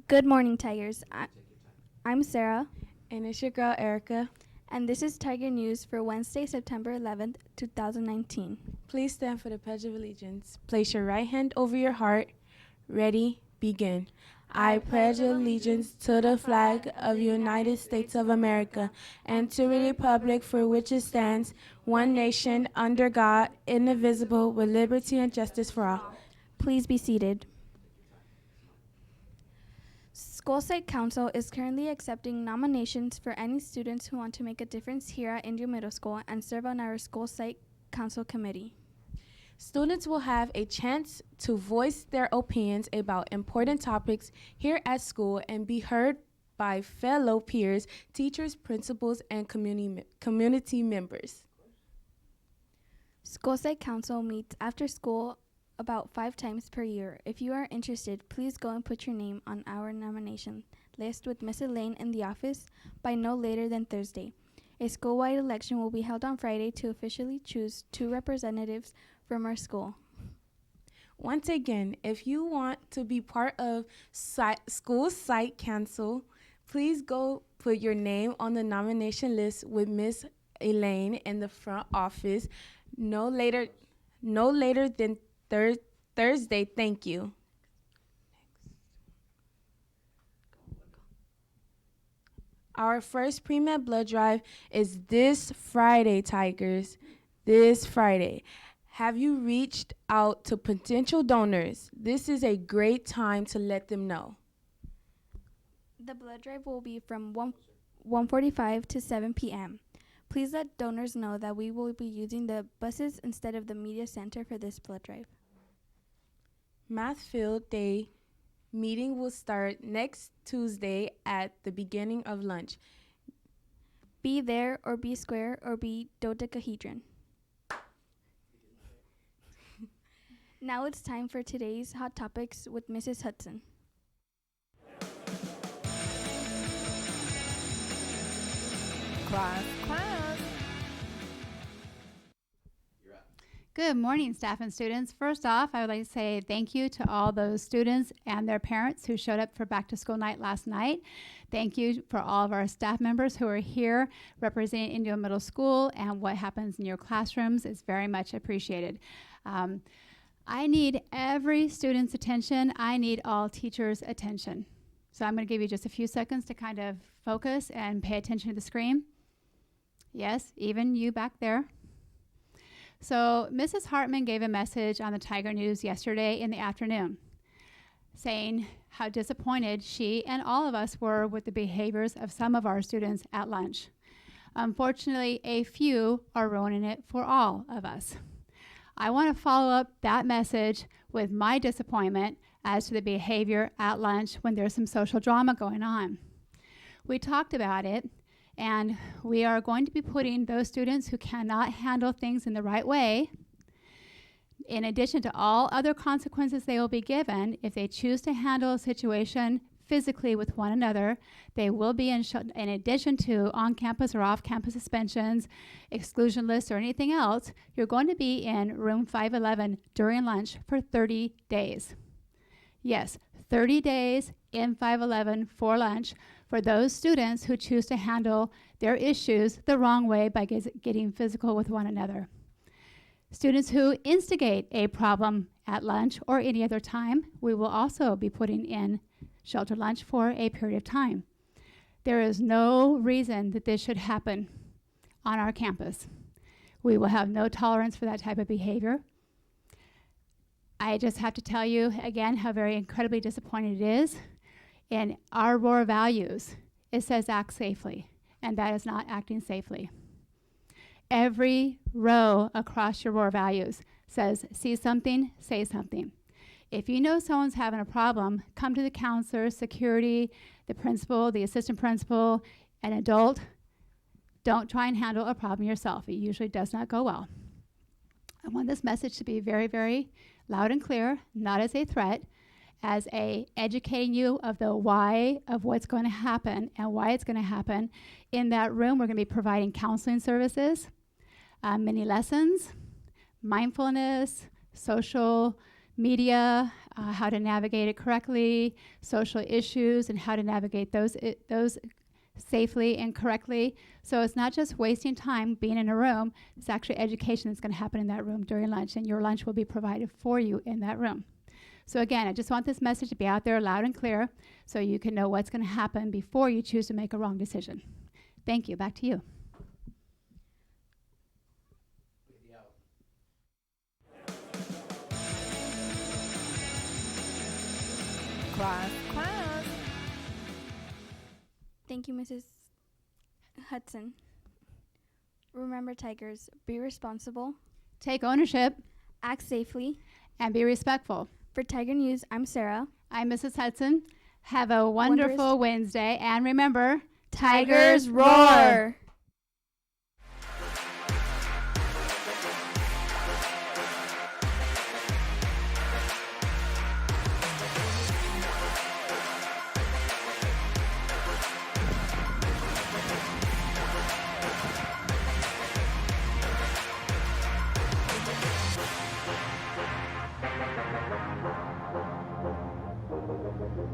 Good morning, Tigers. I'm Sarah, And it's your girl, Erica. and this is Tiger News for Wednesday, September 11th, 2019. Please stand for the Pledge of Allegiance. Place your right hand over your heart. Ready, begin. I pledge allegiance to the flag of the United States of America and to the republic for which it stands, one nation, under God, indivisible, with liberty and justice for all. Please be seated. School Site Council is currently accepting nominations for any students who want to make a difference here at Indio Middle School and serve on our School Site Council committee. Students will have a chance to voice their opinions about important topics here at school and be heard by fellow peers, teachers, principals, and community members. School Site Council meets after school about 5 times per year. If you are interested, please go and put your name on our nomination list with Miss Elaine in the office by no later than Thursday. A school-wide election will be held on Friday to officially choose 2 representatives from our school. Once again, if you want to be part of School Site Council, please go put your name on the nomination list with Miss Elaine in the front office no later than Thursday. Thank you. Our first pre-med blood drive is this Friday, Tigers. This Friday. Have you reached out to potential donors? This is a great time to let them know. The blood drive will be from 1:45 to 7 p.m. Please let donors know that we will be using the buses instead of the media center for this blood drive. Math Field Day meeting will start next Tuesday at the beginning of lunch. Be there or be square or be dodecahedron. Now it's time for today's Hot Topics with Mrs. Hudson. Class. Good morning, staff and students. First off, I would like to say thank you to all those students and their parents who showed up for back to school night last night. Thank you for all of our staff members who are here representing Indio Middle School, and what happens in your classrooms is very much appreciated. I need every student's attention. I need all teachers' attention. So I'm going to give you just a few seconds to kind of focus and pay attention to the screen. Yes, even you back there. So Mrs. Hartman gave a message on the Tiger News yesterday in the afternoon saying how disappointed she and all of us were with the behaviors of some of our students at lunch. Unfortunately, a few are ruining it for all of us. I want to follow up that message with my disappointment as to the behavior at lunch when there's some social drama going on. We talked about it, and we are going to be putting those students who cannot handle things in the right way, in addition to all other consequences they will be given if they choose to handle a situation physically with one another. They will be in addition to on-campus or off-campus suspensions, exclusion lists, or anything else, you're going to be in room 511 during lunch for 30 days. Yes, 30 days in 511 for lunch for those students who choose to handle their issues the wrong way by getting physical with one another. Students who instigate a problem at lunch or any other time, we will also be putting in shelter lunch for a period of time. There is no reason that this should happen on our campus. We will have no tolerance for that type of behavior. I just have to tell you again how very incredibly disappointed it is. In our ROAR values, it says act safely, and that is not acting safely. Every row across your ROAR values says see something, say something. If you know someone's having a problem, come to the counselor, security, the principal, the assistant principal, an adult. Don't try and handle a problem yourself. It usually does not go well. I want this message to be very, very loud and clear, not as a threat, as a educating you of the why of what's going to happen and why it's going to happen. In that room, we're going to be providing counseling services, mini lessons, mindfulness, social media, how to navigate it correctly, social issues, and how to navigate those safely and correctly. So it's not just wasting time being in a room, it's actually education that's going to happen in that room during lunch, and your lunch will be provided for you in that room. So again, I just want this message to be out there loud and clear so you can know what's going to happen before you choose to make a wrong decision. Thank you. Back to you. Class. Thank you, Mrs. Hudson. Remember, Tigers, be responsible, Take ownership act safely. and be respectful. For Tiger News, I'm Sarah. I'm Mrs. Hudson. Have a wonderful Wednesday. And remember, Tigers roar!